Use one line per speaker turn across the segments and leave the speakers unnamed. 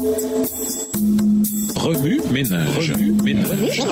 Remue ménage. Remue ménage.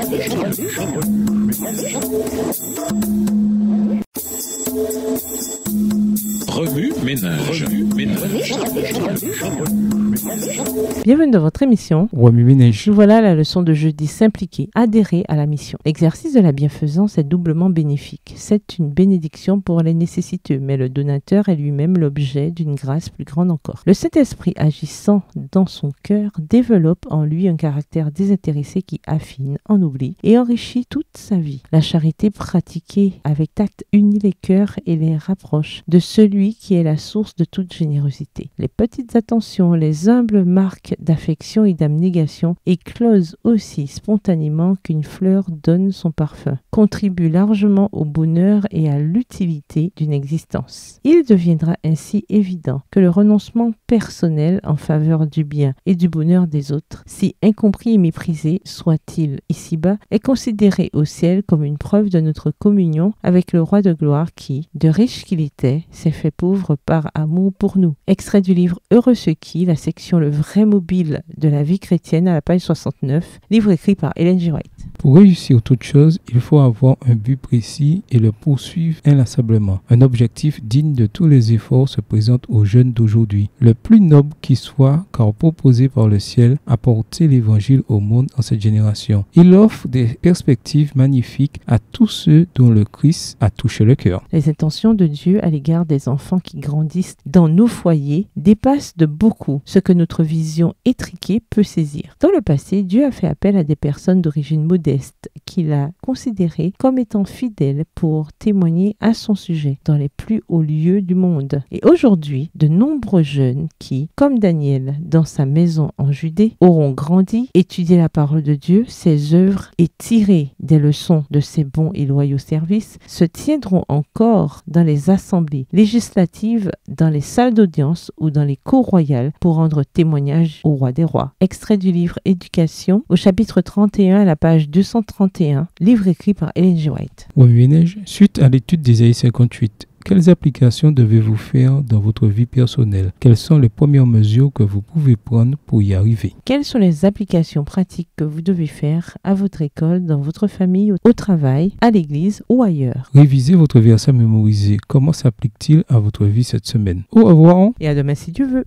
Bienvenue dans votre émission
Remue ménage.
Nous voilà à la leçon de jeudi. S'impliquer, adhérer à la mission. L'exercice de la bienfaisance est doublement bénéfique. C'est une bénédiction pour les nécessiteux, mais le donateur est lui-même l'objet d'une grâce plus grande encore. Le Saint-Esprit agissant dans son cœur développe en lui un caractère désintéressé qui affine, ennoublit et enrichit toute sa vie. La charité pratiquée avec tact unit les cœurs et les rapproche de celui qui est la source de toute générosité. Les petites attentions, les humbles marques d'affection et d'abnégation éclosent aussi spontanément qu'une fleur donne son parfum, contribuent largement au bonheur et à l'utilité d'une existence. Il deviendra ainsi évident que le renoncement personnel en faveur du bien et du bonheur des autres, si incompris et méprisé soit-il ici-bas, est considéré au ciel comme une preuve de notre communion avec le roi de gloire qui, de riche qu'il était, s'est fait pauvre par amour pour nous. Extrait du livre Heureux ceux qui, la section Le vrai mobile de la vie chrétienne à la page 69, livre écrit par Ellen G. White.
Pour réussir toute chose, il faut avoir un but précis et le poursuivre inlassablement. Un objectif digne de tous les efforts se présente aux jeunes d'aujourd'hui. Le plus noble qui soit, car proposé par le ciel, apporter l'évangile au monde en cette génération. Il offre des perspectives magnifiques à tous ceux dont le Christ a touché le cœur.
Les intentions de Dieu à l'égard des enfants qui grandissent dans nos foyers dépassent de beaucoup ce que notre vision étriquée peut saisir. Dans le passé, Dieu a fait appel à des personnes d'origine modeste qu'il a considérées comme étant fidèles pour témoigner à son sujet dans les plus hauts lieux du monde. Et aujourd'hui, de nombreux jeunes qui, comme Daniel dans sa maison en Judée, auront grandi, étudié la parole de Dieu, ses œuvres et tiré des leçons de ses bons et loyaux services, se tiendront encore dans les assemblées législatives, dans les salles d'audience ou dans les cours royales pour rendre témoignage au roi des rois. Extrait du livre Éducation au chapitre 31 à la page 231, livre écrit par Ellen G. White.
Remue ménage. Suite à l'étude d'Ésaïe 58, quelles applications devez-vous faire dans votre vie personnelle? Quelles sont les premières mesures que vous pouvez prendre pour y arriver?
Quelles sont les applications pratiques que vous devez faire à votre école, dans votre famille, au travail, à l'église ou ailleurs?
Révisez votre verset mémorisé. Comment s'applique-t-il à votre vie cette semaine? Au revoir.
Et à demain si Dieu veut.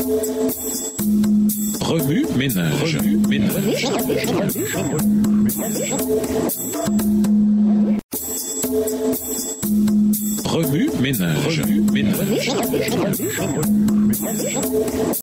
Remue ménage. Remue ménage.